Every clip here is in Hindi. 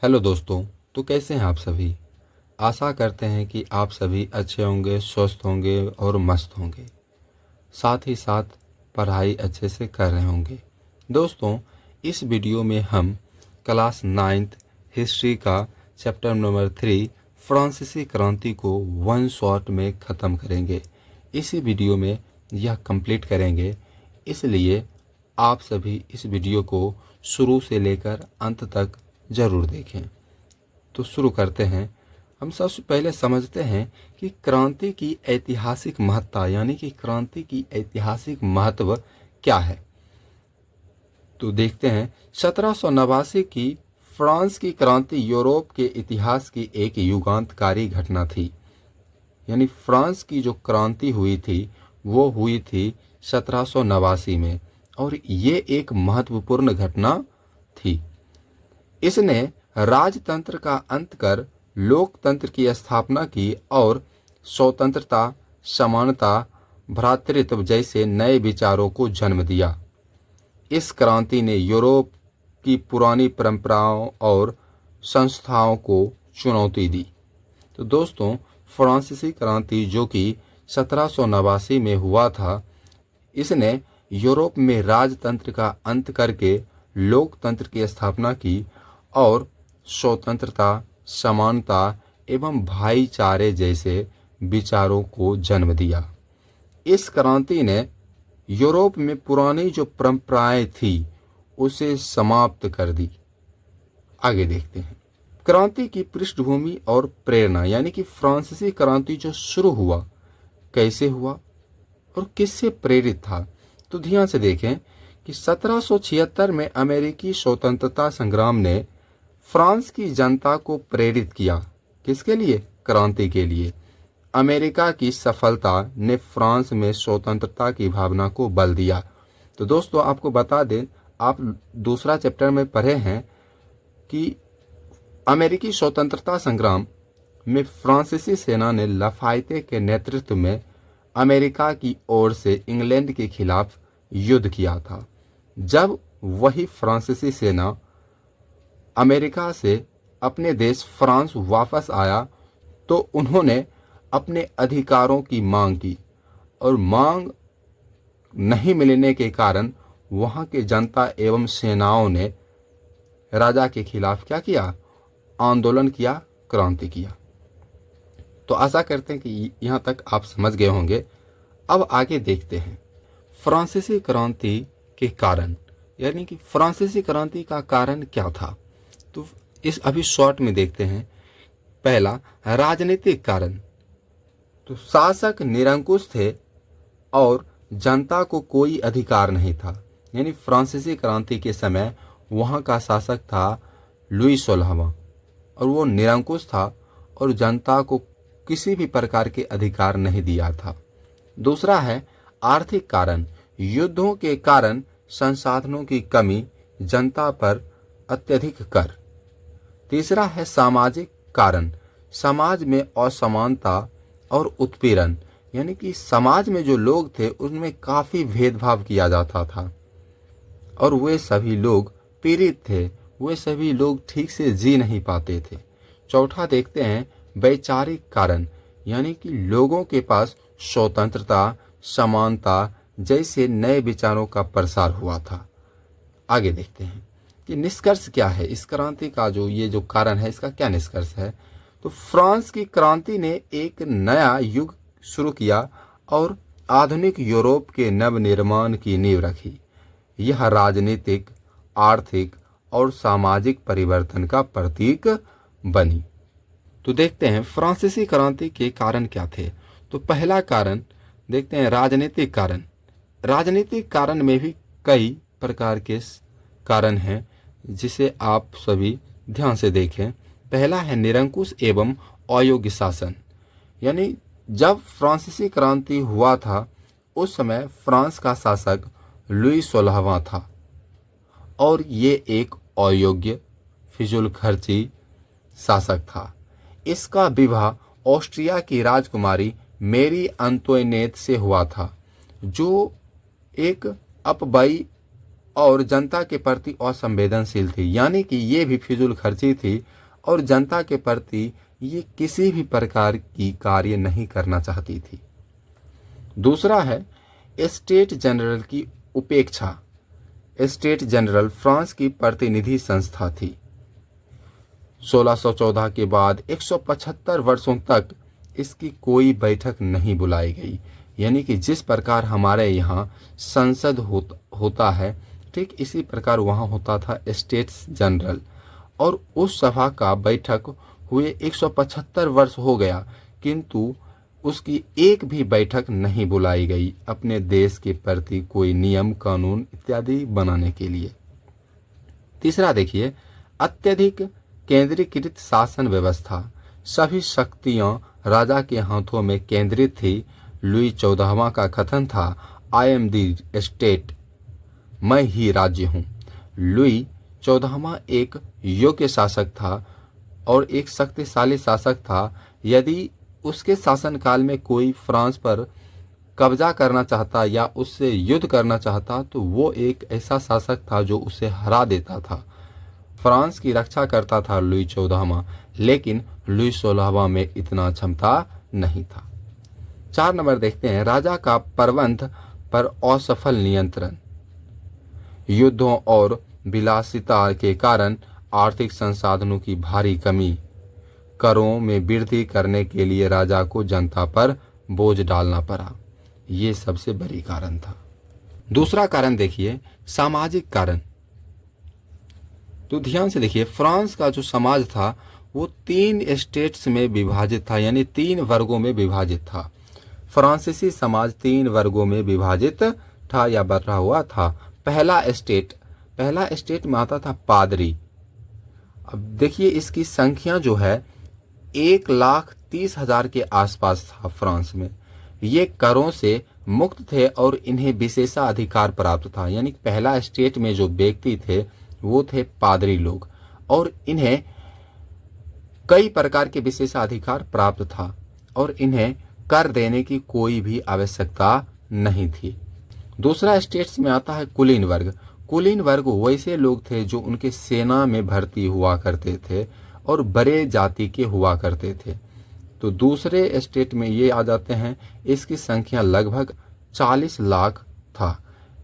हेलो दोस्तों। तो कैसे हैं आप सभी। आशा करते हैं कि आप सभी अच्छे होंगे, स्वस्थ होंगे और मस्त होंगे। साथ ही साथ पढ़ाई अच्छे से कर रहे होंगे। दोस्तों, इस वीडियो में हम क्लास 9th हिस्ट्री का चैप्टर नंबर 3 फ्रांसीसी क्रांति को वन शॉट में ख़त्म करेंगे। इसी वीडियो में यह कंप्लीट करेंगे, इसलिए आप सभी इस वीडियो को शुरू से लेकर अंत तक ज़रूर देखें। तो शुरू करते हैं। हम सबसे पहले समझते हैं कि क्रांति की ऐतिहासिक महत्ता यानी कि क्रांति की ऐतिहासिक महत्व क्या है। तो देखते हैं, 1789 की फ्रांस की क्रांति यूरोप के इतिहास की एक युगांतकारी घटना थी। यानी फ्रांस की जो क्रांति हुई थी वो हुई थी 1789 में, और ये एक महत्वपूर्ण घटना थी। इसने राजतंत्र का अंत कर लोकतंत्र की स्थापना की और स्वतंत्रता, समानता, भ्रातृत्व जैसे नए विचारों को जन्म दिया। इस क्रांति ने यूरोप की पुरानी परंपराओं और संस्थाओं को चुनौती दी। तो दोस्तों, फ्रांसीसी क्रांति जो कि 1789 में हुआ था, इसने यूरोप में राजतंत्र का अंत करके लोकतंत्र की स्थापना की और स्वतंत्रता, समानता एवं भाईचारे जैसे विचारों को जन्म दिया। इस क्रांति ने यूरोप में पुरानी जो परंपराएं थी उसे समाप्त कर दी। आगे देखते हैं, क्रांति की पृष्ठभूमि और प्रेरणा यानी कि फ्रांसीसी क्रांति जो शुरू हुआ, कैसे हुआ और किससे प्रेरित था। तो ध्यान से देखें कि 1776 में अमेरिकी स्वतंत्रता संग्राम ने फ्रांस की जनता को प्रेरित किया। किसके लिए? क्रांति के लिए। अमेरिका की सफलता ने फ्रांस में स्वतंत्रता की भावना को बल दिया। तो दोस्तों, आपको बता दें, आप दूसरा चैप्टर में पढ़े हैं कि अमेरिकी स्वतंत्रता संग्राम में फ्रांसीसी सेना ने लाफायते के नेतृत्व में अमेरिका की ओर से इंग्लैंड के खिलाफ युद्ध किया था। जब वही फ्रांसीसी सेना अमेरिका से अपने देश फ्रांस वापस आया तो उन्होंने अपने अधिकारों की मांग की, और मांग नहीं मिलने के कारण वहां के जनता एवं सेनाओं ने राजा के खिलाफ क्या किया? आंदोलन किया, क्रांति किया। तो आशा करते हैं कि यहाँ तक आप समझ गए होंगे। अब आगे देखते हैं फ्रांसीसी क्रांति के कारण, यानी कि फ्रांसीसी क्रांति का कारण क्या था। तो इस अभी शॉर्ट में देखते हैं। पहला, राजनीतिक कारण। तो शासक निरंकुश थे और जनता को कोई अधिकार नहीं था। यानी फ्रांसीसी क्रांति के समय वहाँ का शासक था लुई 16वां, और वो निरंकुश था और जनता को किसी भी प्रकार के अधिकार नहीं दिया था। दूसरा है आर्थिक कारण। युद्धों के कारण संसाधनों की कमी, जनता पर अत्यधिक कर। तीसरा है सामाजिक कारण। समाज में असमानता और उत्पीड़न, यानी कि समाज में जो लोग थे उनमें काफ़ी भेदभाव किया जाता था और वे सभी लोग पीड़ित थे, वे सभी लोग ठीक से जी नहीं पाते थे। चौथा देखते हैं वैचारिक कारण, यानी कि लोगों के पास स्वतंत्रता, समानता जैसे नए विचारों का प्रसार हुआ था। आगे देखते हैं कि निष्कर्ष क्या है इस क्रांति का। जो ये जो कारण है, इसका क्या निष्कर्ष है। तो फ्रांस की क्रांति ने एक नया युग शुरू किया और आधुनिक यूरोप के नवनिर्माण की नींव रखी। यह राजनीतिक, आर्थिक और सामाजिक परिवर्तन का प्रतीक बनी। तो देखते हैं फ्रांसीसी क्रांति के कारण क्या थे। तो पहला कारण देखते हैं राजनीतिक कारण। राजनीतिक कारण में भी कई प्रकार के कारण हैं जिसे आप सभी ध्यान से देखें। पहला है निरंकुश एवं अयोग्य शासन। यानी जब फ्रांसीसी क्रांति हुआ था उस समय फ्रांस का शासक लुई 16वां था और ये एक अयोग्य, फिजूल खर्ची शासक था। इसका विवाह ऑस्ट्रिया की राजकुमारी मेरी अंतोइनेट से हुआ था, जो एक अपबाई और जनता के प्रति असंवेदनशील थी, यानी कि ये भी फिजूल खर्ची थी और जनता के प्रति ये किसी भी प्रकार की कार्य नहीं करना चाहती थी। दूसरा है स्टेट जनरल की उपेक्षा। स्टेट जनरल फ्रांस की प्रतिनिधि संस्था थी। 1614 के बाद 175 वर्षों तक इसकी कोई बैठक नहीं बुलाई गई, यानी कि जिस प्रकार हमारे यहाँ संसद होता है, ठीक इसी प्रकार वहाँ होता था स्टेट्स जनरल। और उस सभा का बैठक हुए 175 वर्ष हो गया, किंतु उसकी एक भी बैठक नहीं बुलाई गई अपने देश के प्रति कोई नियम कानून इत्यादि बनाने के लिए। तीसरा देखिए, अत्यधिक केंद्रीकृत शासन व्यवस्था। सभी शक्तियां राजा के हाथों में केंद्रित थी। लुई 14वां का कथन था, आई एम दी स्टेट, मैं ही राज्य हूँ। लुई 14वां एक योग्य शासक था और एक शक्तिशाली शासक था। यदि उसके शासनकाल में कोई फ्रांस पर कब्जा करना चाहता या उससे युद्ध करना चाहता तो वो एक ऐसा शासक था जो उसे हरा देता था। फ्रांस की रक्षा करता था लुई 14वां, लेकिन लुई 16वां में इतना क्षमता नहीं था। 4 नंबर देखते हैं, राजा का प्रबंध पर असफल नियंत्रण। युद्धों और विलासिता के कारण आर्थिक संसाधनों की भारी कमी, करों में वृद्धि करने के लिए राजा को जनता पर बोझ डालना पड़ा। ये सबसे बड़ी कारण था। दूसरा कारण देखिए, सामाजिक कारण। तो ध्यान से देखिए, फ्रांस का जो समाज था वो 3 स्टेट्स में विभाजित था, यानी 3 वर्गों में विभाजित था। फ्रांसीसी समाज 3 वर्गों में विभाजित था या बटा हुआ था। पहला स्टेट में आता था पादरी। अब देखिए इसकी संख्या जो है 1,30,000 के आसपास था फ्रांस में। ये करों से मुक्त थे और इन्हें विशेषाधिकार प्राप्त था, यानी पहला स्टेट में जो व्यक्ति थे वो थे पादरी लोग और इन्हें कई प्रकार के विशेषाधिकार प्राप्त था और इन्हें कर देने की कोई भी आवश्यकता नहीं थी। दूसरा स्टेट्स में आता है कुलीन वर्ग। कुलीन वर्ग वैसे लोग थे जो उनके सेना में भर्ती हुआ करते थे और बड़े जाति के हुआ करते थे। तो दूसरे स्टेट में ये आ जाते हैं। इसकी संख्या लगभग 40 लाख था।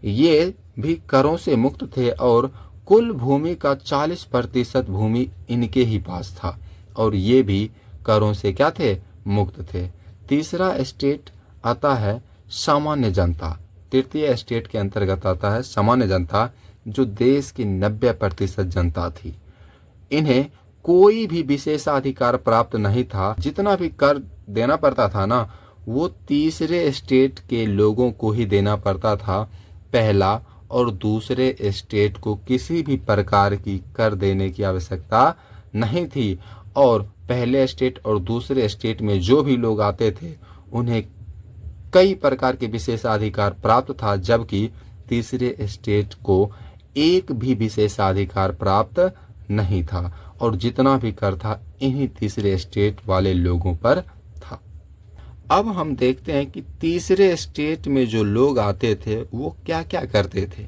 ये भी करों से मुक्त थे और कुल भूमि का 40% भूमि इनके ही पास था और ये भी करों से क्या थे, मुक्त थे। तीसरा स्टेट आता है सामान्य जनता। तृतीय स्टेट के अंतर्गत आता है सामान्य जनता, जो देश की 90% जनता थी। इन्हें कोई भी विशेषाधिकार प्राप्त नहीं था। जितना भी कर देना पड़ता था ना, वो तीसरे स्टेट के लोगों को ही देना पड़ता था। पहला और दूसरे स्टेट को किसी भी प्रकार की कर देने की आवश्यकता नहीं थी और पहले स्टेट और दूसरे स्टेट में जो भी लोग आते थे उन्हें कई प्रकार के विशेषाधिकार प्राप्त था, जबकि तीसरे स्टेट को एक भी विशेषाधिकार प्राप्त नहीं था और जितना भी कर था इन्हीं तीसरे स्टेट वाले लोगों पर था। अब हम देखते हैं कि तीसरे स्टेट में जो लोग आते थे वो क्या क्या करते थे।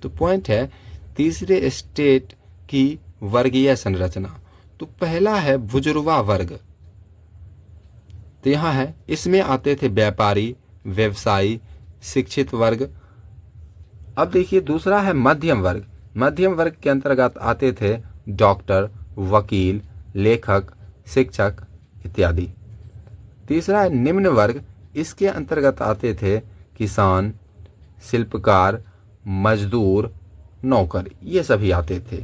तो पॉइंट है तीसरे स्टेट की वर्गीय संरचना। तो पहला है बुजुर्गा वर्ग। तो यहाँ है, इसमें आते थे व्यापारी, व्यवसायी, शिक्षित वर्ग। अब देखिए दूसरा है मध्यम वर्ग। मध्यम वर्ग के अंतर्गत आते थे डॉक्टर, वकील, लेखक, शिक्षक इत्यादि। तीसरा है निम्न वर्ग। इसके अंतर्गत आते थे किसान, शिल्पकार, मजदूर, नौकर, ये सभी आते थे।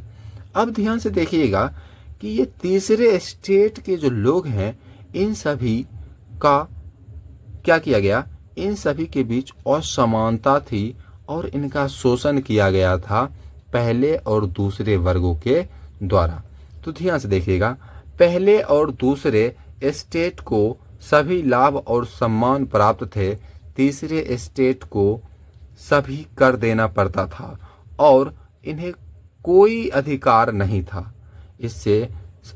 अब ध्यान से देखिएगा कि ये तीसरे स्टेट के जो लोग हैं इन सभी का क्या किया गया, इन सभी के बीच असमानता थी और इनका शोषण किया गया था पहले और दूसरे वर्गों के द्वारा। तो ध्यान से देखिएगा, पहले और दूसरे स्टेट को सभी लाभ और सम्मान प्राप्त थे। तीसरे स्टेट को सभी कर देना पड़ता था और इन्हें कोई अधिकार नहीं था। इससे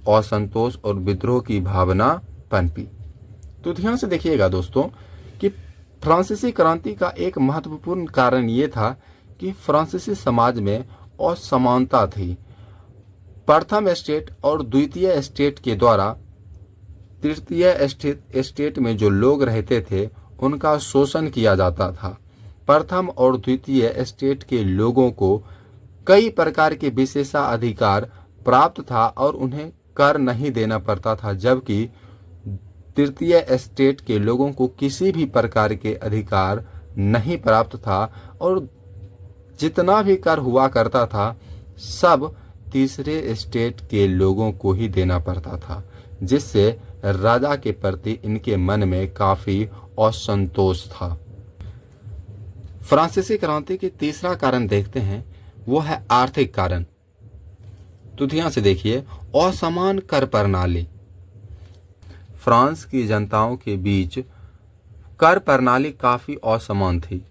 असंतोष और विद्रोह की भावना पनपी। तो ध्यान से देखिएगा दोस्तों कि फ्रांसीसी क्रांति का एक महत्वपूर्ण कारण ये था कि फ्रांसीसी समाज में असमानता थी। प्रथम स्टेट और द्वितीय स्टेट के द्वारा तृतीय स्टेट में जो लोग रहते थे उनका शोषण किया जाता था। प्रथम और द्वितीय स्टेट के लोगों को कई प्रकार के विशेषाधिकार प्राप्त था और उन्हें कर नहीं देना पड़ता था, जबकि तृतीय स्टेट के लोगों को किसी भी प्रकार के अधिकार नहीं प्राप्त था और जितना भी कर हुआ करता था सब तीसरे स्टेट के लोगों को ही देना पड़ता था, जिससे राजा के प्रति इनके मन में काफी असंतोष था। फ्रांसीसी क्रांति के तीसरा कारण देखते हैं, वो है आर्थिक कारण। तो ध्यान से देखिए, असमान कर प्रणाली। फ्रांस की जनताओं के बीच कर प्रणाली काफी असमान थी।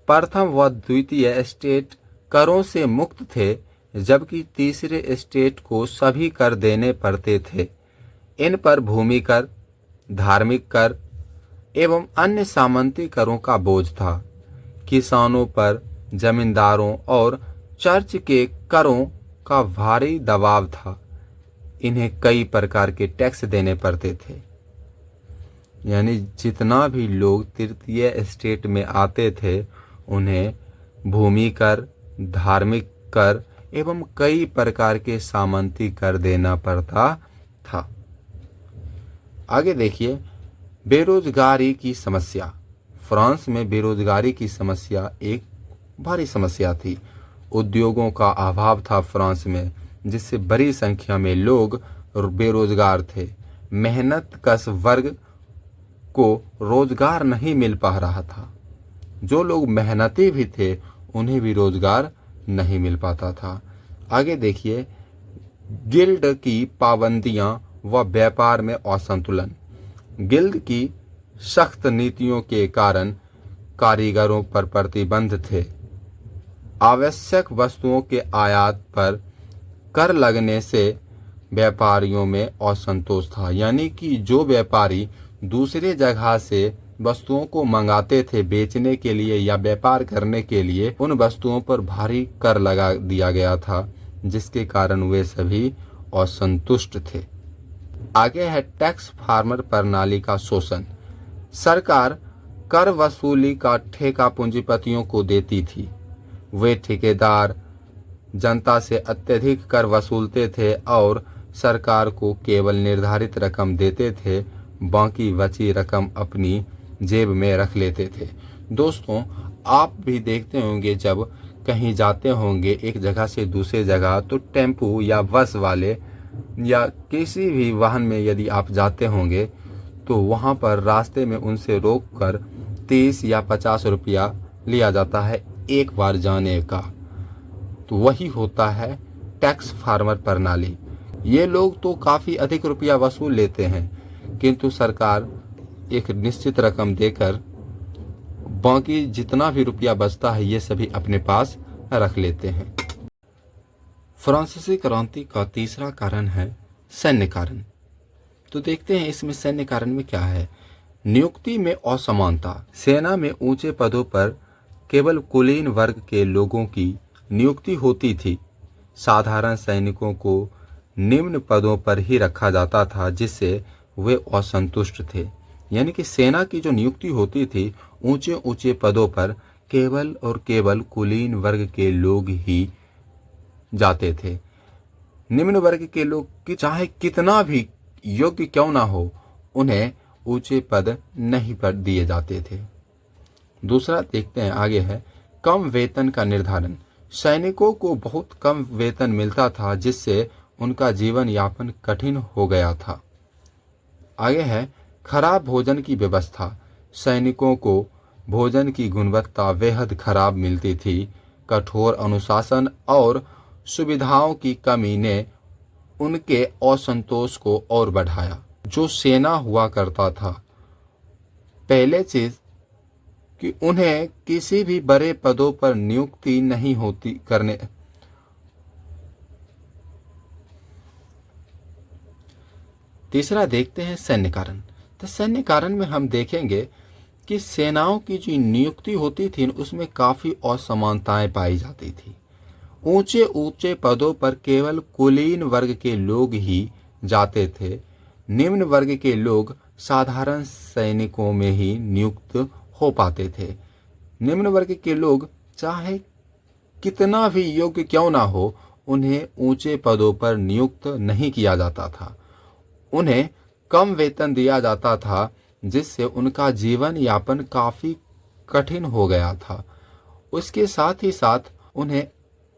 प्रथम व द्वितीय स्टेट करों से मुक्त थे, जबकि तीसरे स्टेट को सभी कर देने पड़ते थे। इन पर भूमि कर, धार्मिक कर एवं अन्य सामंती करों का बोझ था। किसानों पर, जमींदारों और चर्च के करों का भारी दबाव था। इन्हें कई प्रकार के टैक्स देने पड़ते थे। यानी जितना भी लोग तृतीय स्टेट में आते थे उन्हें भूमि कर, धार्मिक कर एवं कई प्रकार के सामंती कर देना पड़ता था। आगे देखिए, बेरोजगारी की समस्या। फ्रांस में बेरोजगारी की समस्या एक भारी समस्या थी। उद्योगों का अभाव था फ्रांस में, जिससे बड़ी संख्या में लोग बेरोजगार थे। मेहनत कश वर्ग को रोजगार नहीं मिल पा रहा था। जो लोग मेहनती भी थे उन्हें भी रोजगार नहीं मिल पाता था। आगे देखिए, गिल्ड की पाबंदियां व व्यापार में असंतुलन। गिल्ड की सख्त नीतियों के कारण कारीगरों पर प्रतिबंध थे। आवश्यक वस्तुओं के आयात पर कर लगने से व्यापारियों में असंतोष था। यानी कि जो व्यापारी दूसरे जगह से वस्तुओं को मंगाते थे बेचने के लिए या व्यापार करने के लिए, उन वस्तुओं पर भारी कर लगा दिया गया था, जिसके कारण वे सभी असंतुष्ट थे। आगे है टैक्स फार्मर प्रणाली का शोषण। सरकार कर वसूली का ठेका पूंजीपतियों को देती थी। वे ठेकेदार जनता से अत्यधिक कर वसूलते थे और सरकार को केवल निर्धारित रकम देते थे, बाकी बची रकम अपनी जेब में रख लेते थे। दोस्तों, आप भी देखते होंगे जब कहीं जाते होंगे एक जगह से दूसरे जगह, तो टेम्पू या बस वाले या किसी भी वाहन में यदि आप जाते होंगे तो वहाँ पर रास्ते में उनसे रोककर 30 या 50 रुपया लिया जाता है एक बार जाने का। तो वही होता है टैक्स फार्मर प्रणाली। ये लोग तो काफ़ी अधिक रुपया वसूल लेते हैं, किंतु सरकार एक निश्चित रकम देकर बाकी जितना भी रुपया बचता है ये सभी अपने पास रख लेते हैं। फ्रांसीसी क्रांति का तीसरा कारण है सैन्य कारण। तो देखते हैं इसमें सैन्य कारण में क्या है। नियुक्ति में असमानता। सेना में ऊंचे पदों पर केवल कुलीन वर्ग के लोगों की नियुक्ति होती थी। साधारण सैनिकों को निम्न पदों पर ही रखा जाता था, जिससे वे असंतुष्ट थे। यानी कि सेना की जो नियुक्ति होती थी ऊंचे ऊंचे पदों पर केवल और केवल कुलीन वर्ग के लोग ही जाते थे। निम्न वर्ग के लोग की चाहे कितना भी योग्य क्यों ना हो, उन्हें ऊंचे पद नहीं पर दिए जाते थे। दूसरा देखते हैं, आगे है कम वेतन का निर्धारण। सैनिकों को बहुत कम वेतन मिलता था, जिससे उनका जीवन यापन कठिन हो गया था। आगे है खराब भोजन की व्यवस्था। सैनिकों को भोजन की गुणवत्ता बेहद खराब मिलती थी। कठोर अनुशासन और सुविधाओं की कमी ने उनके असंतोष को और बढ़ाया। जो सेना हुआ करता था, पहले चीज कि उन्हें किसी भी बड़े पदों पर नियुक्ति नहीं होती करने। तीसरा देखते हैं सैन्य कारण। तो सैन्य कारण में हम देखेंगे कि सेनाओं की जो नियुक्ति होती थी उसमें काफ़ी असमानताएं पाई जाती थी। ऊंचे ऊंचे पदों पर केवल कुलीन वर्ग के लोग ही जाते थे। निम्न वर्ग के लोग साधारण सैनिकों में ही नियुक्त हो पाते थे। निम्न वर्ग के लोग चाहे कितना भी योग्य क्यों ना हो, उन्हें ऊंचे पदों पर नियुक्त नहीं किया जाता था। उन्हें कम वेतन दिया जाता था, जिससे उनका जीवन यापन काफ़ी कठिन हो गया था। उसके साथ ही साथ उन्हें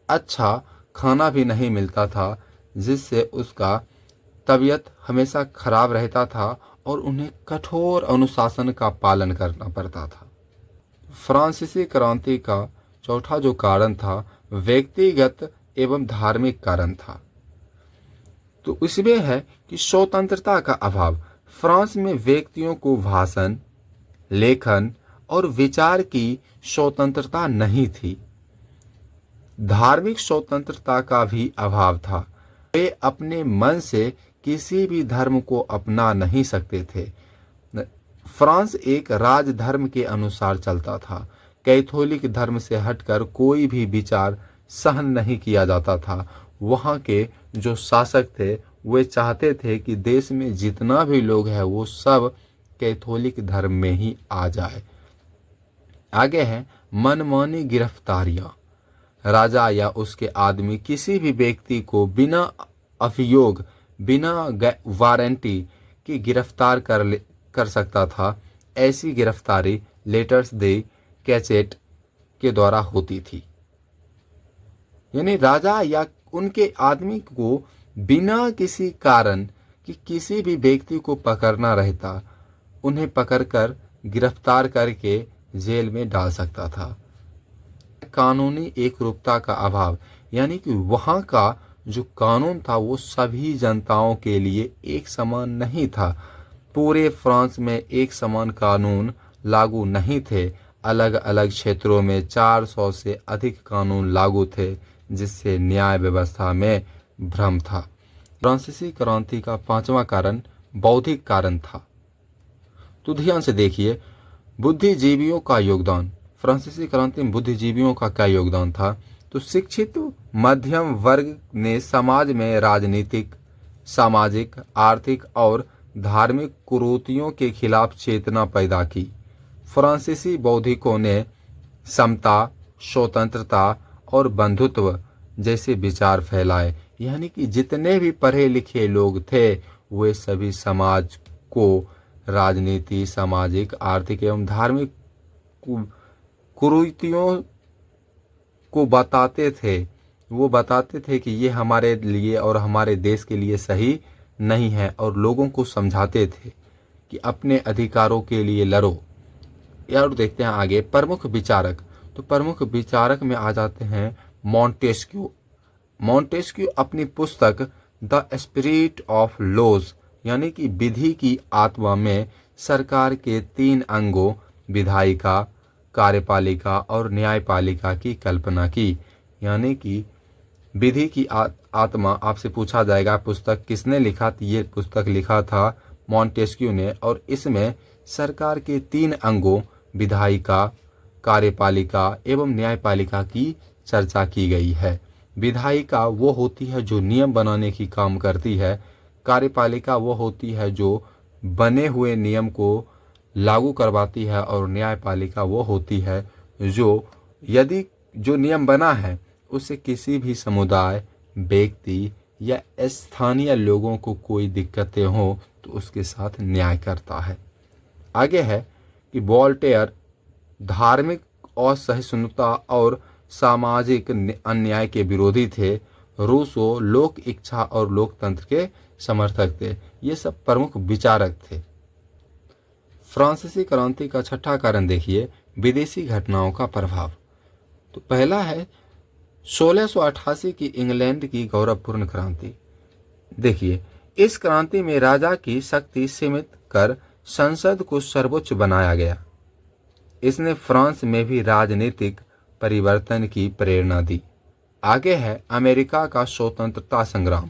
अच्छा खाना भी नहीं मिलता था, जिससे उसका तबीयत हमेशा खराब रहता था और उन्हें कठोर अनुशासन का पालन करना पड़ता था। फ्रांसीसी क्रांति का चौथा जो कारण था व्यक्तिगत एवं धार्मिक कारण था। तो इसमें है कि स्वतंत्रता का अभाव। फ्रांस में व्यक्तियों को भाषण, लेखन और विचार की स्वतंत्रता नहीं थी। धार्मिक स्वतंत्रता का भी अभाव था। वे अपने मन से किसी भी धर्म को अपना नहीं सकते थे। फ्रांस एक राजधर्म के अनुसार चलता था। कैथोलिक धर्म से हटकर कोई भी विचार सहन नहीं किया जाता था। वहाँ के जो शासक थे वे चाहते थे कि देश में जितना भी लोग हैं वो सब कैथोलिक धर्म में ही आ जाए। आगे है मनमानी गिरफ्तारियाँ। राजा या उसके आदमी किसी भी व्यक्ति को बिना अभियोग, बिना वारंटी की गिरफ्तार कर सकता था। ऐसी गिरफ्तारी लेटर्स दे कैचेट के द्वारा होती थी। यानी राजा या उनके आदमी को बिना किसी कारण कि किसी भी व्यक्ति को पकड़ना रहता, उन्हें पकड़कर गिरफ्तार करके जेल में डाल सकता था। कानूनी एकरूपता का अभाव, यानी कि वहाँ का जो कानून था वो सभी जनताओं के लिए एक समान नहीं था। पूरे फ्रांस में एक समान कानून लागू नहीं थे। अलग अलग क्षेत्रों में 400 से अधिक कानून लागू थे, जिससे न्याय व्यवस्था में भ्रम था। फ्रांसीसी क्रांति का पांचवा कारण बौद्धिक कारण था। तो ध्यान से देखिए, बुद्धिजीवियों का योगदान। फ्रांसीसी क्रांति में बुद्धिजीवियों का क्या योगदान था? तो शिक्षित मध्यम वर्ग ने समाज में राजनीतिक, सामाजिक, आर्थिक और धार्मिक कुरीतियों के खिलाफ चेतना पैदा की। फ्रांसीसी बौद्धिकों ने समता, स्वतंत्रता और बंधुत्व जैसे विचार फैलाए। यानी कि जितने भी पढ़े लिखे लोग थे वे सभी समाज को राजनीति, सामाजिक, आर्थिक एवं धार्मिक कुरीतियों को बताते थे। वो बताते थे कि ये हमारे लिए और हमारे देश के लिए सही नहीं है, और लोगों को समझाते थे कि अपने अधिकारों के लिए लड़ो। और देखते हैं आगे प्रमुख विचारक। तो प्रमुख विचारक में आ जाते हैं मॉन्टेस्क्यू। मॉन्टेस्क्यू अपनी पुस्तक द स्पिरिट ऑफ लॉज, यानी कि विधि की आत्मा में सरकार के 3 अंगों विधायिका, कार्यपालिका और न्यायपालिका की कल्पना की। यानी कि विधि की आत्मा, आपसे पूछा जाएगा पुस्तक किसने लिखा, तो ये पुस्तक लिखा था मॉन्टेस्क्यू ने। और इसमें सरकार के 3 अंगों विधायिका, कार्यपालिका एवं न्यायपालिका की चर्चा की गई है। विधायिका वो होती है जो नियम बनाने की काम करती है। कार्यपालिका वो होती है जो बने हुए नियम को लागू करवाती है। और न्यायपालिका वो होती है जो यदि जो नियम बना है उससे किसी भी समुदाय, व्यक्ति या स्थानीय लोगों को कोई दिक्कतें हो तो उसके साथ न्याय करता है। आगे है कि वोल्टेयर धार्मिक असहिष्णुता और सामाजिक अन्याय के विरोधी थे। रूसो लोक इच्छा और लोकतंत्र के समर्थक थे। ये सब प्रमुख विचारक थे। फ्रांसीसी क्रांति का छठा कारण देखिए, विदेशी घटनाओं का प्रभाव। तो पहला है 1688 की इंग्लैंड की गौरवपूर्ण क्रांति। देखिए, इस क्रांति में राजा की शक्ति सीमित कर संसद को सर्वोच्च बनाया गया। इसने फ्रांस में भी राजनीतिक परिवर्तन की प्रेरणा दी। आगे है अमेरिका का स्वतंत्रता संग्राम।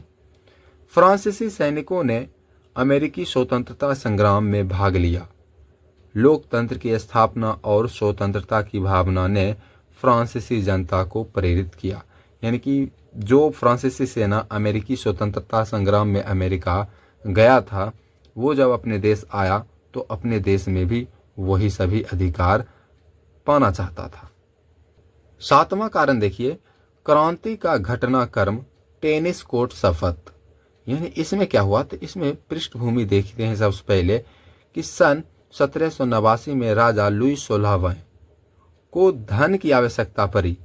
फ्रांसीसी सैनिकों ने अमेरिकी स्वतंत्रता संग्राम में भाग लिया। लोकतंत्र की स्थापना और स्वतंत्रता की भावना ने फ्रांसीसी जनता को प्रेरित किया। यानी कि जो फ्रांसीसी सेना अमेरिकी स्वतंत्रता संग्राम में अमेरिका गया था, वो जब अपने देश आया तो अपने देश में भी वही सभी अधिकार पाना चाहता था। सातवां कारण देखिए, क्रांति का घटनाक्रम, टेनिस कोर्ट शपथ। यानी इसमें क्या हुआ, तो इसमें पृष्ठभूमि देखते हैं सबसे पहले कि सन 1789 में राजा लुई 16वें को धन की आवश्यकता पड़ी,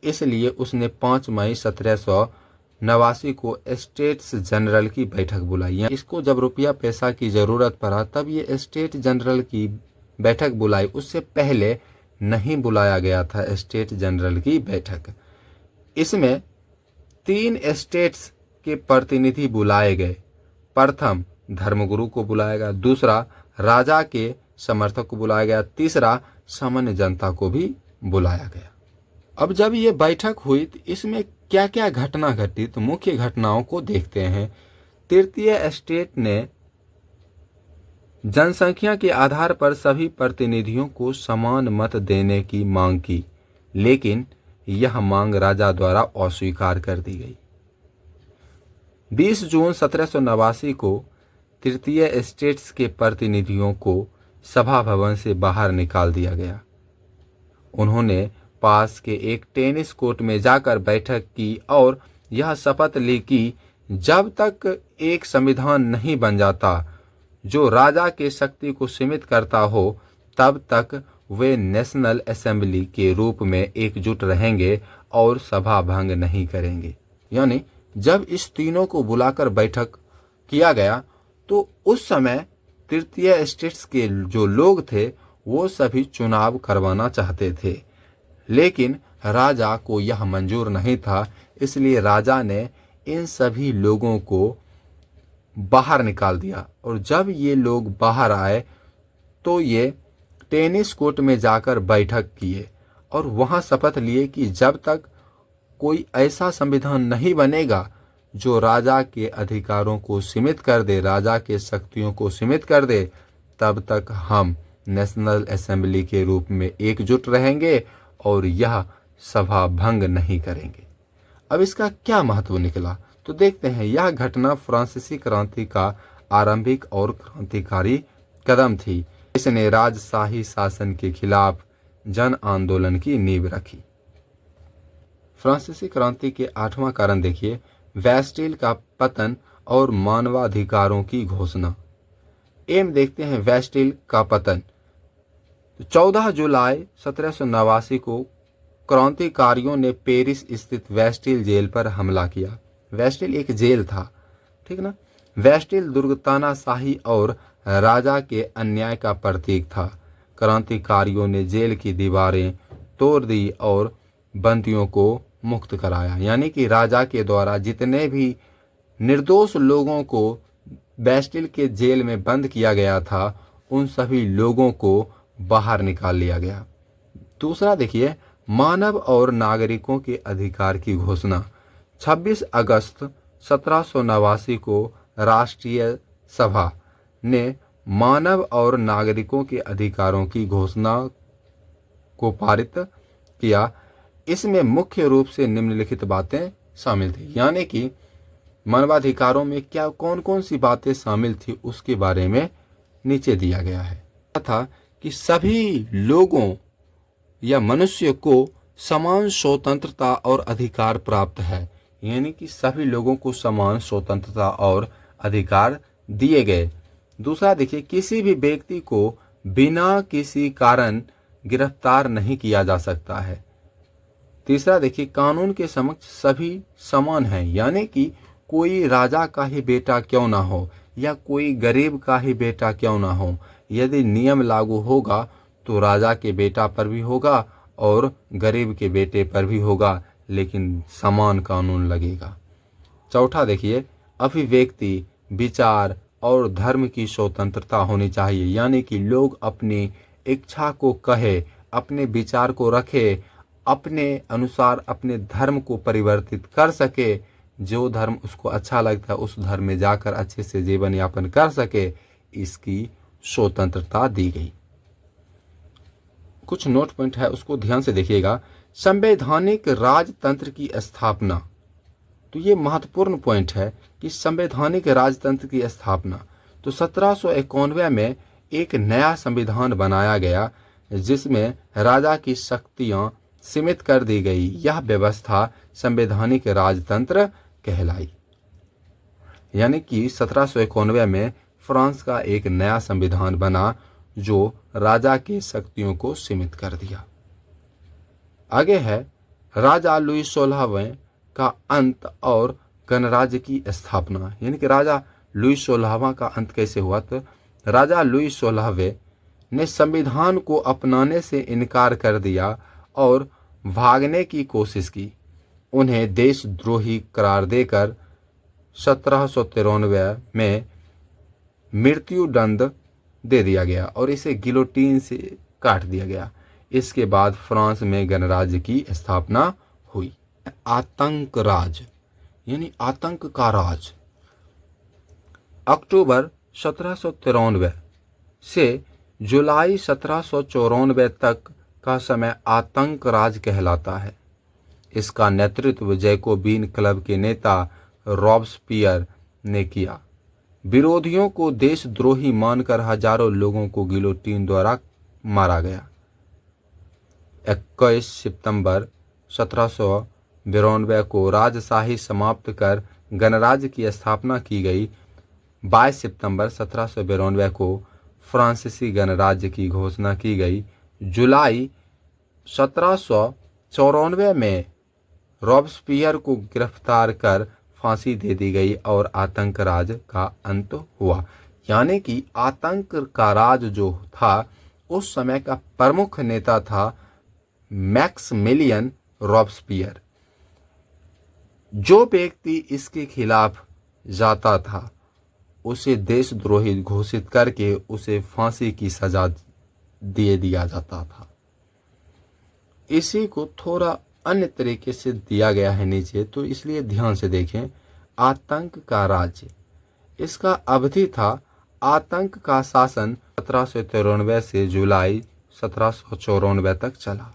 इसलिए उसने 5 मई 1789 को स्टेट्स जनरल की बैठक बुलाई। इसको जब रुपया पैसा की जरूरत पड़ा तब ये स्टेट जनरल की बैठक बुलाई, उससे पहले नहीं बुलाया गया था स्टेट जनरल की बैठक। इसमें 3 स्टेट्स के प्रतिनिधि बुलाए गए। प्रथम धर्मगुरु को बुलाया गया, दूसरा राजा के समर्थक को बुलाया गया, तीसरा सामान्य जनता को भी बुलाया गया। अब जब ये बैठक हुई तो इसमें क्या क्या घटना घटी, तो मुख्य घटनाओं को देखते हैं। तृतीय स्टेट ने जनसंख्या के आधार पर सभी प्रतिनिधियों को समान मत देने की मांग की, लेकिन यह मांग राजा द्वारा अस्वीकार कर दी गई। 20 जून 1789 को तृतीय स्टेट्स के प्रतिनिधियों को सभा भवन से बाहर निकाल दिया गया। उन्होंने पास के एक टेनिस कोर्ट में जाकर बैठक की और यह शपथ ली कि जब तक एक संविधान नहीं बन जाता जो राजा के शक्ति को सीमित करता हो, तब तक वे नेशनल असेंबली के रूप में एकजुट रहेंगे और सभा भंग नहीं करेंगे। यानी जब इस तीनों को बुलाकर बैठक किया गया तो उस समय तृतीय स्टेट्स के जो लोग थे वो सभी चुनाव करवाना चाहते थे, लेकिन राजा को यह मंजूर नहीं था। इसलिए राजा ने इन सभी लोगों को बाहर निकाल दिया और जब ये लोग बाहर आए तो ये टेनिस कोर्ट में जाकर बैठक किए और वहां शपथ लिए कि जब तक कोई ऐसा संविधान नहीं बनेगा जो राजा के अधिकारों को सीमित कर दे, राजा के शक्तियों को सीमित कर दे, तब तक हम नेशनल असेंबली के रूप में एकजुट रहेंगे और यह सभा भंग नहीं करेंगे। अब इसका क्या महत्व निकला, तो देखते हैं। यह घटना फ्रांसीसी क्रांति का आरंभिक और क्रांतिकारी कदम थी। इसने राजशाही शासन के खिलाफ जन आंदोलन की नींव रखी। फ्रांसीसी क्रांति के 8वां कारण देखिए, बैस्टिल का पतन और मानवाधिकारों की घोषणा। एम देखते हैं बैस्टिल का पतन। 14 जुलाई 1789 को क्रांतिकारियों ने पेरिस स्थित बैस्टिल जेल पर हमला किया। बैस्टिल एक जेल था, ठीक ना। बैस्टिल दुर्ग तानाशाही और राजा के अन्याय का प्रतीक था। क्रांतिकारियों ने जेल की दीवारें तोड़ दी और बंदियों को मुक्त कराया। यानी कि राजा के द्वारा जितने भी निर्दोष लोगों को बैस्टिल के जेल में बंद किया गया था, उन सभी लोगों को बाहर निकाल लिया गया। दूसरा देखिए, मानव और नागरिकों के अधिकार की घोषणा। 26 अगस्त 1789 को राष्ट्रीय सभा ने मानव और नागरिकों के अधिकारों की घोषणा को पारित किया। इसमें मुख्य रूप से निम्नलिखित बातें शामिल थी। यानी कि मानवाधिकारों में क्या कौन कौन सी बातें शामिल थी उसके बारे में नीचे दिया गया है। था कि सभी लोगों या मनुष्य को समान स्वतंत्रता और अधिकार प्राप्त है। यानी कि सभी लोगों को समान स्वतंत्रता और अधिकार दिए गए। दूसरा देखिए, किसी भी व्यक्ति को बिना किसी कारण गिरफ्तार नहीं किया जा सकता है। तीसरा देखिए, कानून के समक्ष सभी समान हैं। यानी कि कोई राजा का ही बेटा क्यों ना हो या कोई गरीब का ही बेटा क्यों ना हो, यदि नियम लागू होगा तो राजा के बेटा पर भी होगा और गरीब के बेटे पर भी होगा, लेकिन समान कानून लगेगा। चौथा देखिए, अभिव्यक्ति, विचार और धर्म की स्वतंत्रता होनी चाहिए। यानी कि लोग अपनी इच्छा को कहे, अपने विचार को रखे, अपने अनुसार अपने धर्म को परिवर्तित कर सके। जो धर्म उसको अच्छा लगता है उस धर्म में जाकर अच्छे से जीवन यापन कर सके, इसकी स्वतंत्रता दी गई। कुछ नोट पॉइंट है, उसको ध्यान से देखिएगा। संवैधानिक राजतंत्र की स्थापना, तो ये महत्वपूर्ण पॉइंट है कि संवैधानिक राजतंत्र की स्थापना। तो 1791 में एक नया संविधान बनाया गया जिसमें राजा की शक्तियां सीमित कर दी गई। यह व्यवस्था संवैधानिक राजतंत्र कहलाई। यानी कि 1791 में फ्रांस का एक नया संविधान बना जो राजा की शक्तियों को सीमित कर दिया। आगे है राजा लुई 16वें का अंत और गणराज्य की स्थापना। यानी कि राजा लुई 16वां का अंत कैसे हुआ? तो राजा लुई 16वें ने संविधान को अपनाने से इनकार कर दिया और भागने की कोशिश की। उन्हें देशद्रोही करार देकर 1793 में मृत्यु दंड दे दिया गया और इसे गिलोटीन से काट दिया गया। इसके बाद फ्रांस में गणराज्य की स्थापना हुई। आतंक राज यानी आतंक का राज। अक्टूबर 1793 से जुलाई 1794 तक का समय आतंक राज कहलाता है। इसका नेतृत्व जैकोबिन क्लब के नेता रॉबस्पियर ने किया। विरोधियों को देशद्रोही मानकर हजारों लोगों को गिलोटीन द्वारा मारा गया। 21 सितंबर 1792 को राजशाही समाप्त कर गणराज्य की स्थापना की गई। 22 सितंबर 1792 को फ्रांसीसी गणराज्य की घोषणा की गई। जुलाई 1794 में रॉबस्पियर को गिरफ्तार कर फांसी दे दी गई और आतंक राज का अंत हुआ। यानी कि आतंक का राज जो था उस समय का प्रमुख नेता था मैक्समिलियन रॉबस्पियर। जो व्यक्ति इसके खिलाफ जाता था उसे देशद्रोही घोषित करके उसे फांसी की सजा दे दिया जाता था। इसी को थोड़ा अन्य तरीके से दिया गया है नीचे, तो इसलिए ध्यान से देखें। आतंक का राज्य, इसका अवधि था आतंक का शासन 1793 से जुलाई 1794 तक चला।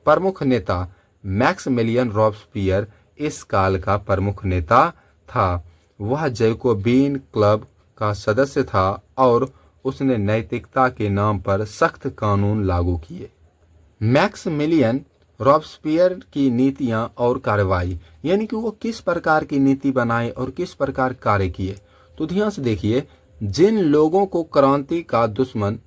प्रमुख नेता मैक्समिलियन रॉबस्पियर इस काल का प्रमुख नेता था। वह जैकोबिन क्लब का सदस्य था और उसने नैतिकता के नाम पर सख्त कानून लागू किए। मैक्समिलियन रॉबस्पियर की नीतियां और कार्रवाई, यानी कि वो किस प्रकार की नीति बनाए और किस प्रकार कार्य किए, तो ध्यान से देखिए। जिन लोगों को क्रांति का दुश्मन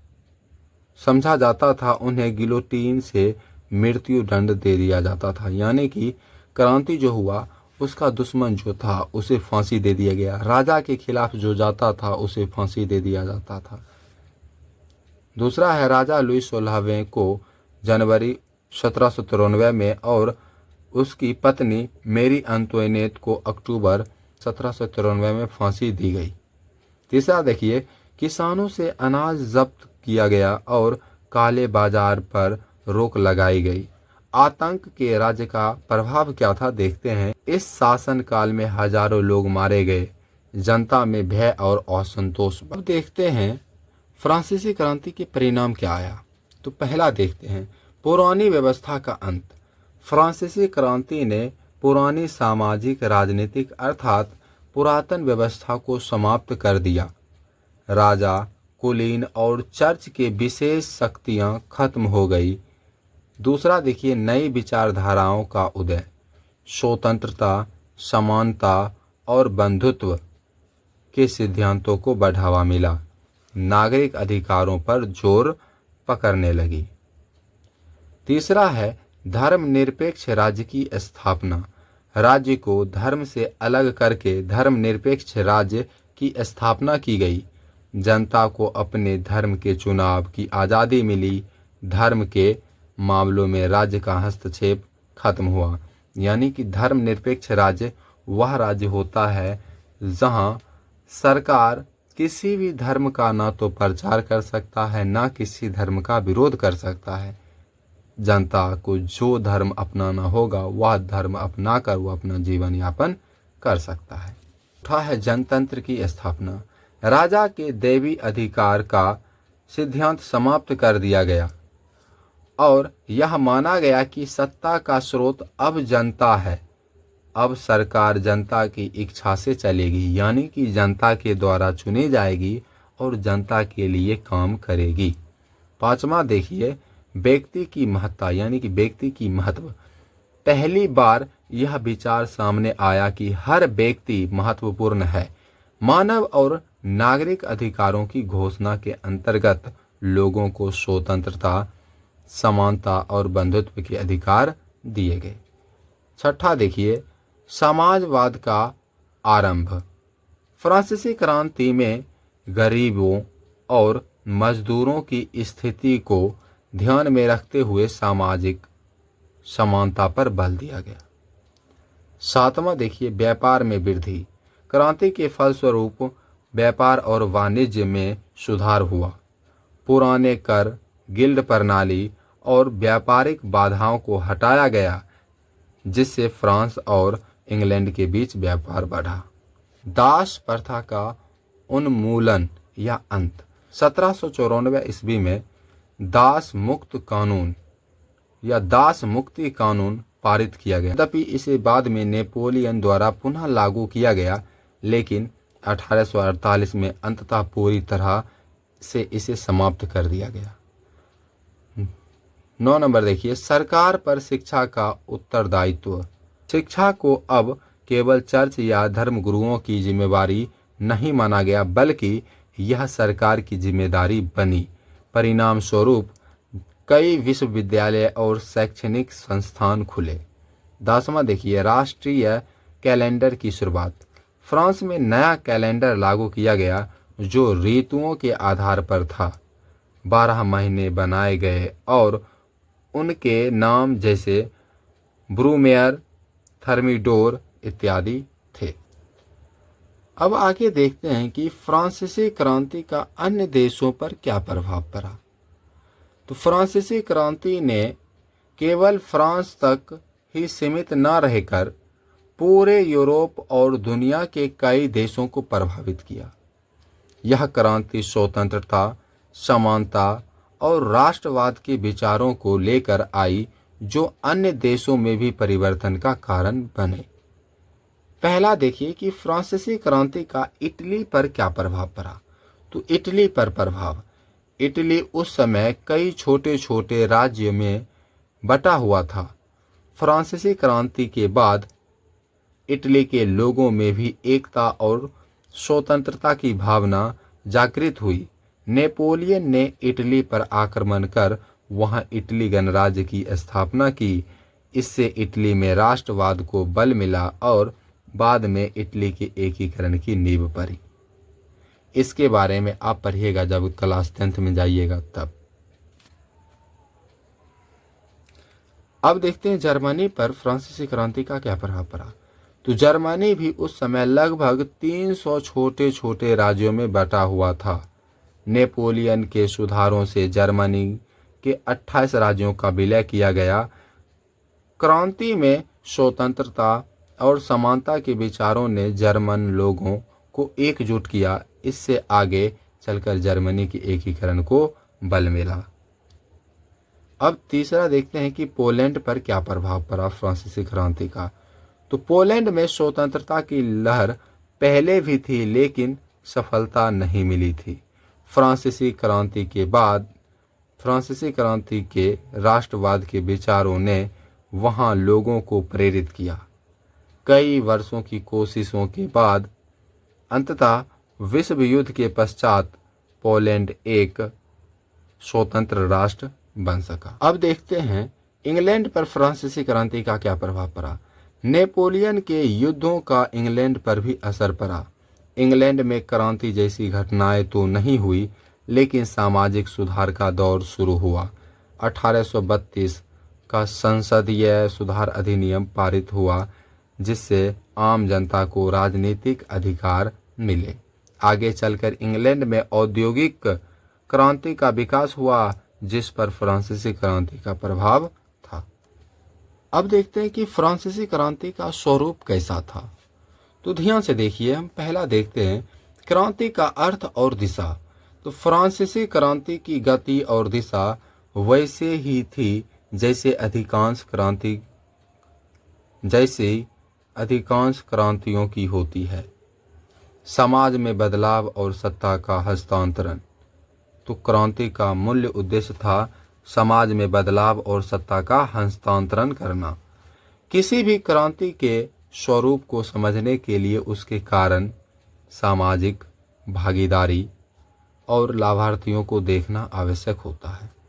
समझा जाता था उन्हें गिलोटीन से मृत्यु दंड दे दिया जाता था। यानी कि क्रांति जो हुआ उसका दुश्मन जो था उसे फांसी दे दिया गया। राजा के खिलाफ जो जाता था उसे फांसी दे दिया जाता था। दूसरा है राजा लुई 16वें को जनवरी 1793 में और उसकी पत्नी मेरी अंतोइनेट को अक्टूबर 1793 में फांसी दी गई। तीसरा देखिए, किसानों से अनाज जब्त किया गया और काले बाजार पर रोक लगाई गई। आतंक के राज्य का प्रभाव क्या था देखते हैं। इस शासन काल में हजारों लोग मारे गए। जनता में भय और असंतोष। अब देखते हैं फ्रांसीसी क्रांति के परिणाम क्या आया। तो पहला देखते हैं पुरानी व्यवस्था का अंत। फ्रांसीसी क्रांति ने पुरानी सामाजिक राजनीतिक अर्थात पुरातन व्यवस्था को समाप्त कर दिया। राजा, कुलीन और चर्च के विशेष शक्तियां खत्म हो गई। दूसरा देखिए नई विचारधाराओं का उदय। स्वतंत्रता, समानता और बंधुत्व के सिद्धांतों को बढ़ावा मिला। नागरिक अधिकारों पर जोर पकड़ने लगी। तीसरा है धर्मनिरपेक्ष राज्य की स्थापना। राज्य को धर्म से अलग करके धर्मनिरपेक्ष राज्य की स्थापना की गई। जनता को अपने धर्म के चुनाव की आज़ादी मिली। धर्म के मामलों में राज्य का हस्तक्षेप खत्म हुआ। यानी कि धर्मनिरपेक्ष राज्य वह राज्य होता है जहां सरकार किसी भी धर्म का ना तो प्रचार कर सकता है ना किसी धर्म का विरोध कर सकता है। जनता को जो धर्म अपनाना होगा वह धर्म अपनाकर वो अपना जीवन यापन कर सकता है। उठा है जनतंत्र की स्थापना। राजा के दैवी अधिकार का सिद्धांत समाप्त कर दिया गया। और यह माना गया कि सत्ता का स्रोत अब जनता है। अब सरकार जनता की इच्छा से चलेगी, यानी कि जनता के द्वारा चुनी जाएगी और जनता के लिए काम करेगी। पांचवा देखिए, व्यक्ति की महत्ता, यानी कि व्यक्ति की महत्व। पहली बार यह विचार सामने आया कि हर व्यक्ति महत्वपूर्ण है। मानव और नागरिक अधिकारों की घोषणा के अंतर्गत लोगों को स्वतंत्रता, समानता और बंधुत्व के अधिकार दिए गए। छठा देखिए, समाजवाद का आरंभ। फ्रांसीसी क्रांति में गरीबों और मजदूरों की स्थिति को ध्यान में रखते हुए सामाजिक समानता पर बल दिया गया। सातवां देखिए, व्यापार में वृद्धि। क्रांति के फलस्वरूप व्यापार और वाणिज्य में सुधार हुआ। पुराने कर, गिल्ड प्रणाली और व्यापारिक बाधाओं को हटाया गया, जिससे फ्रांस और इंग्लैंड के बीच व्यापार बढ़ा। दास प्रथा का उन्मूलन या अंत। 1794 ईस्वी में दास मुक्त कानून या दास मुक्ति कानून पारित किया गया। यद्यपि इसे बाद में नेपोलियन द्वारा पुनः लागू किया गया, लेकिन 1848 में अंततः पूरी तरह से इसे समाप्त कर दिया गया। 9 नंबर देखिए, सरकार पर शिक्षा का उत्तरदायित्व। शिक्षा को अब केवल चर्च या धर्मगुरुओं की जिम्मेवारी नहीं माना गया, बल्कि यह सरकार की जिम्मेदारी बनी। परिणाम स्वरूप कई विश्वविद्यालय और शैक्षणिक संस्थान खुले। 10वां देखिए, राष्ट्रीय कैलेंडर की शुरुआत। फ्रांस में नया कैलेंडर लागू किया गया जो ऋतुओं के आधार पर था। 12 महीने बनाए गए और उनके नाम जैसे ब्रूमेयर, थर्मिडोर इत्यादि थे। अब आगे देखते हैं कि फ्रांसीसी क्रांति का अन्य देशों पर क्या प्रभाव पड़ा। तो फ्रांसीसी क्रांति ने केवल फ्रांस तक ही सीमित न रहकर पूरे यूरोप और दुनिया के कई देशों को प्रभावित किया। यह क्रांति स्वतंत्रता, समानता और राष्ट्रवाद के विचारों को लेकर आई, जो अन्य देशों में भी परिवर्तन का कारण बने। पहला देखिए कि फ्रांसीसी क्रांति का इटली पर क्या प्रभाव पड़ा। तो इटली पर प्रभाव। इटली उस समय कई छोटे छोटे राज्यों में बटा हुआ था। फ्रांसीसी क्रांति के बाद इटली के लोगों में भी एकता और स्वतंत्रता की भावना जागृत हुई। नेपोलियन ने इटली पर आक्रमण कर वहां इटली गणराज्य की स्थापना की। इससे इटली में राष्ट्रवाद को बल मिला और बाद में इटली के एकीकरण की नींव पड़ी। इसके बारे में आप पढ़िएगा जब क्लास 10th में जाइएगा तब। अब देखते हैं जर्मनी पर फ्रांसीसी क्रांति का क्या प्रभाव पड़ा। तो जर्मनी भी उस समय लगभग 300 छोटे छोटे राज्यों में बटा हुआ था। नेपोलियन के सुधारों से जर्मनी के 28 राज्यों का विलय किया गया। क्रांति में स्वतंत्रता और समानता के विचारों ने जर्मन लोगों को एकजुट किया। इससे आगे चलकर जर्मनी के एकीकरण को बल मिला। अब तीसरा देखते हैं कि पोलैंड पर क्या प्रभाव पड़ा फ्रांसीसी क्रांति का। तो पोलैंड में स्वतंत्रता की लहर पहले भी थी, लेकिन सफलता नहीं मिली थी। फ्रांसीसी क्रांति के बाद फ्रांसीसी क्रांति के राष्ट्रवाद के विचारों ने वहां लोगों को प्रेरित किया। कई वर्षों की कोशिशों के बाद अंततः विश्व युद्ध के पश्चात पोलैंड एक स्वतंत्र राष्ट्र बन सका। अब देखते हैं इंग्लैंड पर फ्रांसीसी क्रांति का क्या प्रभाव पड़ा। नेपोलियन के युद्धों का इंग्लैंड पर भी असर पड़ा। इंग्लैंड में क्रांति जैसी घटनाएं तो नहीं हुई, लेकिन सामाजिक सुधार का दौर शुरू हुआ। 1832 का संसदीय सुधार अधिनियम पारित हुआ, जिससे आम जनता को राजनीतिक अधिकार मिले। आगे चलकर इंग्लैंड में औद्योगिक क्रांति का विकास हुआ, जिस पर फ्रांसीसी क्रांति का प्रभाव था। अब देखते हैं कि फ्रांसीसी क्रांति का स्वरूप कैसा था। तो ध्यान से देखिए, हम पहला देखते हैं क्रांति का अर्थ और दिशा। तो फ्रांसीसी क्रांति की गति और दिशा वैसे ही थी जैसे अधिकांश क्रांतियों की होती है। समाज में बदलाव और सत्ता का हस्तांतरण। तो क्रांति का मूल्य उद्देश्य था समाज में बदलाव और सत्ता का हस्तांतरण करना। किसी भी क्रांति के स्वरूप को समझने के लिए उसके कारण, सामाजिक भागीदारी और लाभार्थियों को देखना आवश्यक होता है।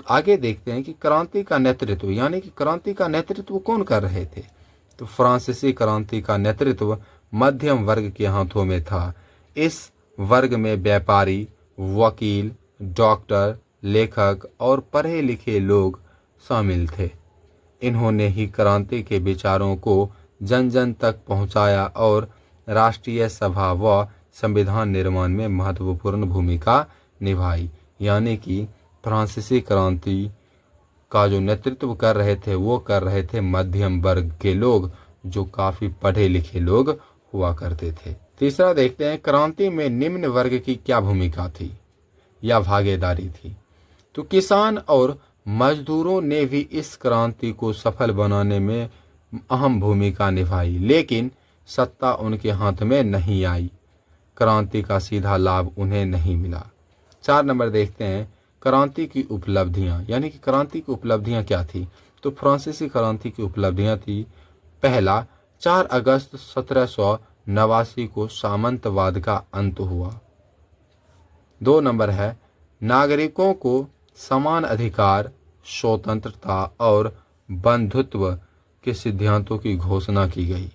आगे देखते हैं कि क्रांति का नेतृत्व, यानी कि क्रांति का नेतृत्व कौन कर रहे थे। तो फ्रांसीसी क्रांति का नेतृत्व मध्यम वर्ग के हाथों में था। इस वर्ग में व्यापारी, वकील, डॉक्टर, लेखक और पढ़े लिखे लोग शामिल थे। इन्होंने ही क्रांति के विचारों को जन जन तक पहुंचाया और राष्ट्रीय सभा व संविधान निर्माण में महत्वपूर्ण भूमिका निभाई। यानी कि फ्रांसीसी क्रांति का जो नेतृत्व कर रहे थे वो कर रहे थे मध्यम वर्ग के लोग, जो काफ़ी पढ़े लिखे लोग हुआ करते थे। तीसरा देखते हैं, क्रांति में निम्न वर्ग की क्या भूमिका थी या भागीदारी थी। तो किसान और मजदूरों ने भी इस क्रांति को सफल बनाने में अहम भूमिका निभाई, लेकिन सत्ता उनके हाथ में नहीं आई। क्रांति का सीधा लाभ उन्हें नहीं मिला। 4 नंबर देखते हैं, क्रांति की उपलब्धियां, यानी कि क्रांति की उपलब्धियां क्या थी। तो फ्रांसीसी क्रांति की उपलब्धियां थी, पहला, 4 अगस्त 1789 को सामंतवाद का अंत हुआ। 2 नंबर है, नागरिकों को समान अधिकार, स्वतंत्रता और बंधुत्व के सिद्धांतों की घोषणा की गई।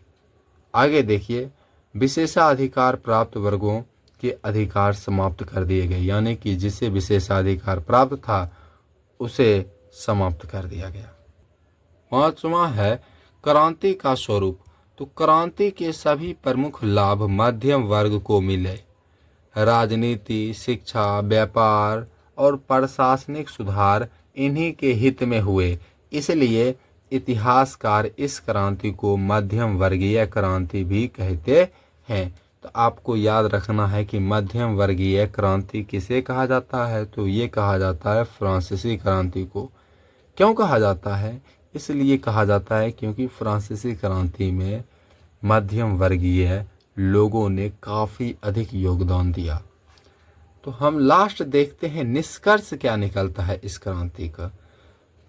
आगे देखिए, विशेषाधिकार प्राप्त वर्गों के अधिकार समाप्त कर दिए गए, यानी कि जिसे विशेषाधिकार प्राप्त था उसे समाप्त कर दिया गया। 5वां है, क्रांति का स्वरूप। तो क्रांति के सभी प्रमुख लाभ मध्यम वर्ग को मिले। राजनीति, शिक्षा, व्यापार और प्रशासनिक सुधार इन्हीं के हित में हुए। इसलिए इतिहासकार इस क्रांति को मध्यम वर्गीय क्रांति भी कहते हैं। तो आपको याद रखना है कि मध्यम वर्गीय क्रांति किसे कहा जाता है। तो ये कहा जाता है फ्रांसीसी क्रांति को। क्यों कहा जाता है? इसलिए कहा जाता है क्योंकि फ्रांसीसी क्रांति में मध्यम वर्गीय लोगों ने काफ़ी अधिक योगदान दिया। तो हम लास्ट देखते हैं निष्कर्ष क्या निकलता है इस क्रांति का।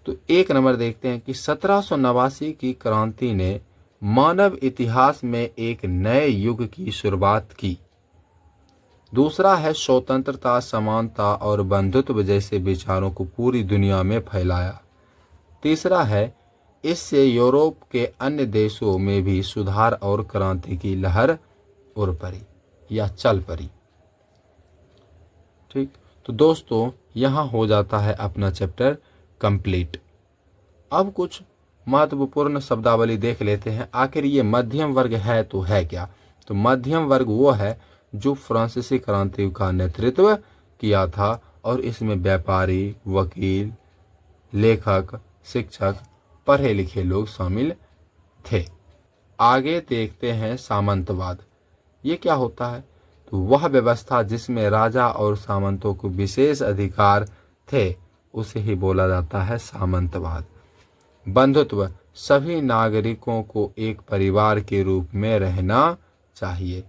तो 1 नंबर देखते हैं कि 1789 की क्रांति ने मानव इतिहास में एक नए युग की शुरुआत की। दूसरा है, स्वतंत्रता, समानता और बंधुत्व जैसे विचारों को पूरी दुनिया में फैलाया। तीसरा है, इससे यूरोप के अन्य देशों में भी सुधार और क्रांति की लहर उड़ पड़ी या चल पड़ी। ठीक, तो दोस्तों यहाँ हो जाता है अपना चैप्टर कंप्लीट। अब कुछ महत्वपूर्ण शब्दावली देख लेते हैं। आखिर ये मध्यम वर्ग है तो है क्या? तो मध्यम वर्ग वो है जो फ्रांसीसी क्रांति का नेतृत्व किया था और इसमें व्यापारी, वकील, लेखक, शिक्षक, पढ़े लिखे लोग शामिल थे। आगे देखते हैं सामंतवाद। ये क्या होता है? तो वह व्यवस्था जिसमें राजा और सामंतों को विशेष अधिकार थे उसे ही बोला जाता है सामंतवाद। बंधुत्व, सभी नागरिकों को एक परिवार के रूप में रहना चाहिए।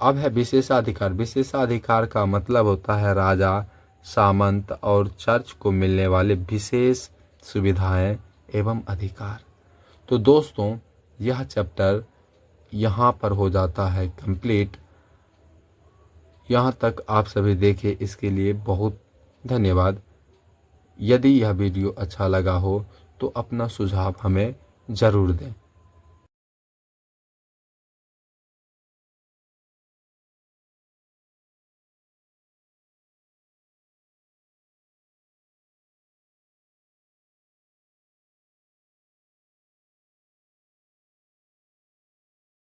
अब है विशेषाधिकार। विशेषाधिकार का मतलब होता है राजा, सामंत और चर्च को मिलने वाले विशेष सुविधाएं एवं अधिकार। तो दोस्तों यह चैप्टर यहाँ पर हो जाता है कंप्लीट। यहाँ तक आप सभी देखें, इसके लिए बहुत धन्यवाद। यदि यह वीडियो अच्छा लगा हो तो अपना सुझाव हमें ज़रूर दें।